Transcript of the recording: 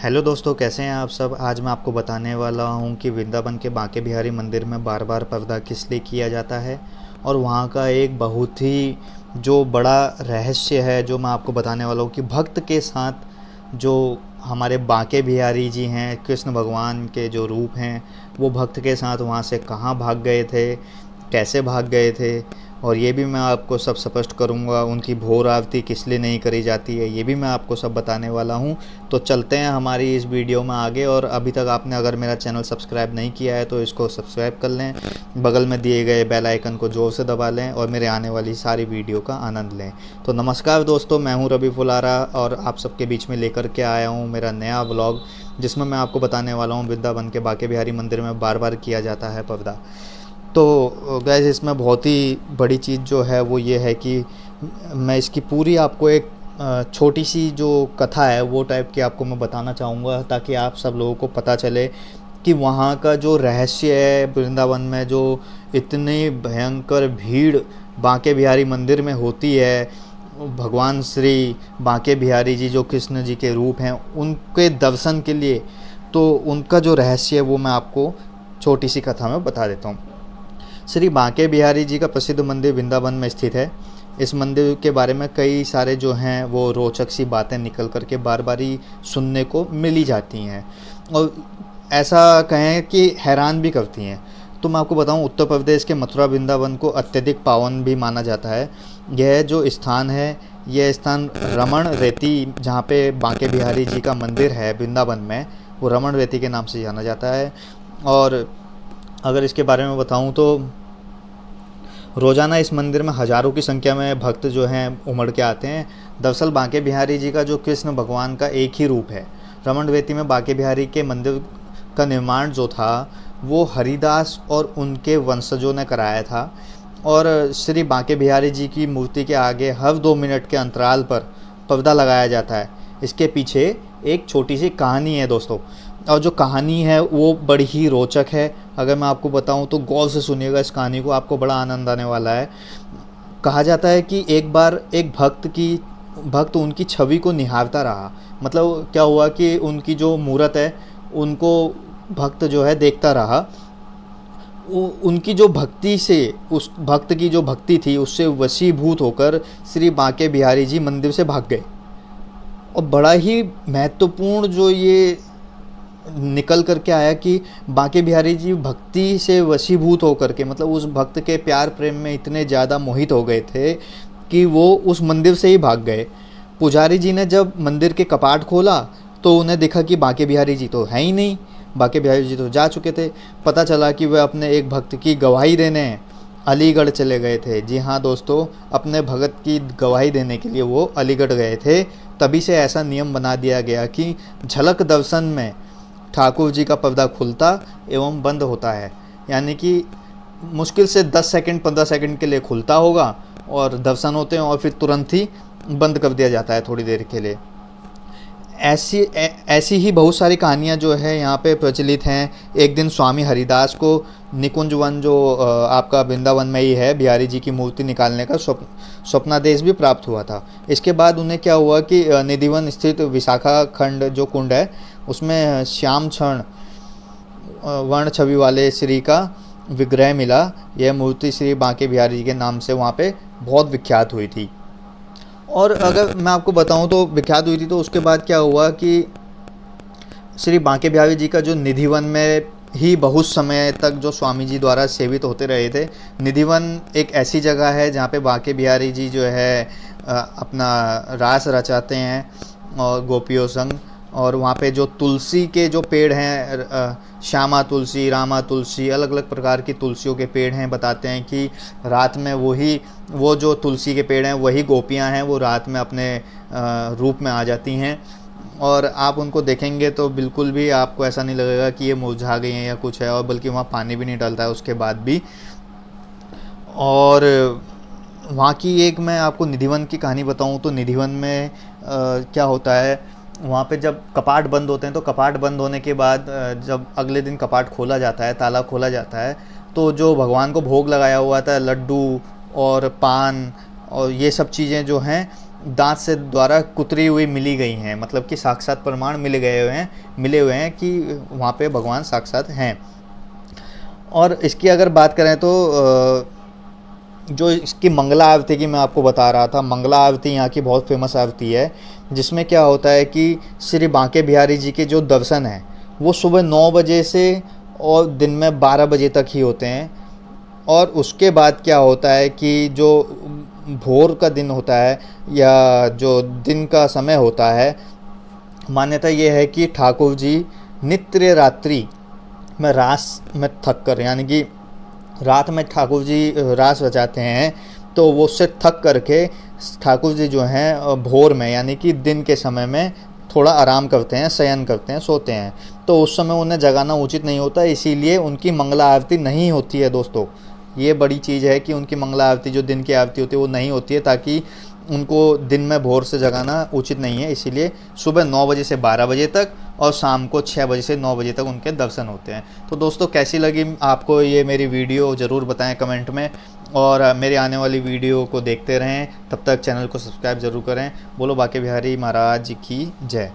Hello दोस्तों, कैसे हैं आप सब। आज मैं आपको बताने वाला हूं कि वृंदावन के बांके बिहारी मंदिर में बार बार पर्दा किस लिए किया जाता है और वहां का एक बहुत ही जो बड़ा रहस्य है जो मैं आपको बताने वाला हूं कि भक्त के साथ जो हमारे बांके बिहारी जी हैं, कृष्ण भगवान के जो रूप हैं, वो भक्त के साथ वहां से कहाँ भाग गए थे, कैसे भाग गए थे। और ये भी मैं आपको सब स्पष्ट करूँगा। उनकी भोर आरती किस लिए नहीं करी जाती है, ये भी मैं आपको सब बताने वाला हूँ। तो चलते हैं हमारी इस वीडियो में आगे। और अभी तक आपने अगर मेरा चैनल सब्सक्राइब नहीं किया है तो इसको सब्सक्राइब कर लें, बगल में दिए गए बेल आइकन को ज़ोर से दबा लें और मेरे आने वाली सारी वीडियो का आनंद लें। तो नमस्कार दोस्तों, मैं हूँ रवि फुलारा और आप सबके बीच में लेकर के आया हूँ मेरा नया व्लॉग, जिसमें मैं आपको बताने वाला हूँ वृंदावन के बांके बिहारी मंदिर में बार बार किया जाता है पर्दा। तो गैस, इसमें बहुत ही बड़ी चीज़ जो है वो ये है कि मैं इसकी पूरी आपको एक छोटी सी जो कथा है वो टाइप की आपको मैं बताना चाहूँगा, ताकि आप सब लोगों को पता चले कि वहाँ का जो रहस्य है वृंदावन में, जो इतनी भयंकर भीड़ बांके बिहारी मंदिर में होती है। भगवान श्री बांके बिहारी जी जो कृष्ण जी के रूप हैं, उनके दर्शन के लिए तो उनका जो रहस्य है वो मैं आपको छोटी सी कथा में बता देता हूँ। श्री बांके बिहारी जी का प्रसिद्ध मंदिर वृंदावन में स्थित है। इस मंदिर के बारे में कई सारे जो हैं वो रोचक सी बातें निकल कर के बार बार ही सुनने को मिली जाती हैं और ऐसा कहें कि हैरान भी करती हैं। तो मैं आपको बताऊं, उत्तर प्रदेश के मथुरा वृंदावन को अत्यधिक पावन भी माना जाता है। यह जो स्थान है, यह स्थान रमण रेती, जहाँ पे बांके बिहारी जी का मंदिर है वृंदावन में, वो रमण रेती के नाम से जाना जाता है। और अगर इसके बारे में बताऊं तो रोज़ाना इस मंदिर में हज़ारों की संख्या में भक्त जो हैं उमड़ के आते हैं। दरअसल बांके बिहारी जी का जो कृष्ण भगवान का एक ही रूप है। रमणवेती में बांके बिहारी के मंदिर का निर्माण जो था वो हरिदास और उनके वंशजों ने कराया था। और श्री बांके बिहारी जी की मूर्ति के आगे हर 2 मिनट के अंतराल पर पर्दा लगाया जाता है। इसके पीछे एक छोटी सी कहानी है दोस्तों, और जो कहानी है वो बड़ी ही रोचक है। अगर मैं आपको बताऊं तो गौर से सुनिएगा इस कहानी को, आपको बड़ा आनंद आने वाला है। कहा जाता है कि एक बार एक भक्त उनकी छवि को निहारता रहा। मतलब क्या हुआ कि उनकी जो मूरत है उनको भक्त जो है देखता रहा। उनकी जो भक्ति से, उस भक्त की जो भक्ति थी उससे वशीभूत होकर श्री बांके बिहारी जी मंदिर से भाग गए। और बड़ा ही महत्वपूर्ण जो ये निकल करके आया कि बांके बिहारी जी भक्ति से वशीभूत होकर के, मतलब उस भक्त के प्यार प्रेम में इतने ज़्यादा मोहित हो गए थे कि वो उस मंदिर से ही भाग गए। पुजारी जी ने जब मंदिर के कपाट खोला तो उन्हें देखा कि बांके बिहारी जी तो हैं ही नहीं, बांके बिहारी जी तो जा चुके थे। पता चला कि वे अपने एक भक्त की गवाही देने अलीगढ़ चले गए थे। जी हाँ दोस्तों, अपने भगत की गवाही देने के लिए वो अलीगढ़ गए थे। तभी से ऐसा नियम बना दिया गया कि झलक दर्शन में ठाकुर जी का पर्दा खुलता एवं बंद होता है। यानी कि मुश्किल से 10 सेकंड 15 सेकंड के लिए खुलता होगा और दर्शन होते हैं और फिर तुरंत ही बंद कर दिया जाता है थोड़ी देर के लिए। ऐसी ही बहुत सारी कहानियाँ जो है यहाँ पे प्रचलित हैं। एक दिन स्वामी हरिदास को निकुंज वन, जो आपका वृंदावन में ही है, बिहारी जी की मूर्ति निकालने का स्वप्नादेश भी प्राप्त हुआ था। इसके बाद उन्हें क्या हुआ कि निधिवन स्थित विशाखा खंड जो कुंड है उसमें श्याम क्षण वर्ण छवि वाले श्री का विग्रह मिला। यह मूर्ति श्री बांके बिहारी जी के नाम से वहाँ पे बहुत विख्यात हुई थी। और अगर मैं आपको बताऊं तो विख्यात हुई थी, तो उसके बाद क्या हुआ कि श्री बांके बिहारी जी का जो निधिवन में ही बहुत समय तक जो स्वामी जी द्वारा सेवित होते रहे थे। निधिवन एक ऐसी जगह है जहाँ पे बांके बिहारी जी जो है अपना रास रचाते हैं और गोपियों संग। और वहाँ पे जो तुलसी के जो पेड़ हैं, श्यामा तुलसी, रामा तुलसी, अलग अलग प्रकार की तुलसियों के पेड़ हैं। बताते हैं कि रात में वो जो तुलसी के पेड़ हैं वही गोपियाँ हैं, वो रात में अपने रूप में आ जाती हैं। और आप उनको देखेंगे तो बिल्कुल भी आपको ऐसा नहीं लगेगा कि ये मुरझा गई हैं या कुछ है, और बल्कि वहाँ पानी भी नहीं डलता है उसके बाद भी। और वहाँ की एक मैं आपको निधिवन की कहानी बताऊँ तो निधिवन में क्या होता है, वहाँ पे जब कपाट बंद होते हैं तो कपाट बंद होने के बाद जब अगले दिन कपाट खोला जाता है, ताला खोला जाता है, तो जो भगवान को भोग लगाया हुआ था, लड्डू और पान और ये सब चीज़ें जो हैं दांत से द्वारा कुतरी हुई मिली गई हैं, मतलब कि साक्षात प्रमाण मिले हुए हैं कि वहाँ पे भगवान साक्षात हैं। और इसकी अगर बात करें तो जो इसकी मंगला आरती की मैं आपको बता रहा था, मंगला आरती यहाँ की बहुत फेमस आरती है, जिसमें क्या होता है कि श्री बांके बिहारी जी के जो दर्शन हैं वो सुबह 9 बजे से और दिन में 12 बजे तक ही होते हैं। और उसके बाद क्या होता है कि जो भोर का दिन होता है या जो दिन का समय होता है, मान्यता ये है कि ठाकुर जी नित्य रात्रि में रास में थक कर, यानी कि रात में ठाकुर जी रास रचाते हैं, तो वो उससे थक करके ठाकुर जी जो हैं भोर में यानी कि दिन के समय में थोड़ा आराम करते हैं, शयन करते हैं, सोते हैं। तो उस समय उन्हें जगाना उचित नहीं होता, इसीलिए उनकी मंगला आरती नहीं होती है दोस्तों। ये बड़ी चीज़ है कि उनकी मंगला आरती जो दिन की आरती होती है वो नहीं होती है, ताकि उनको दिन में भोर से जगाना उचित नहीं है। इसीलिए सुबह 9 बजे से 12 बजे तक और शाम को 6 बजे से 9 बजे तक उनके दर्शन होते हैं। तो दोस्तों कैसी लगी आपको ये मेरी वीडियो ज़रूर बताएं कमेंट में, और मेरे आने वाली वीडियो को देखते रहें। तब तक चैनल को सब्सक्राइब ज़रूर करें। बोलो बांके बिहारी महाराज की जय।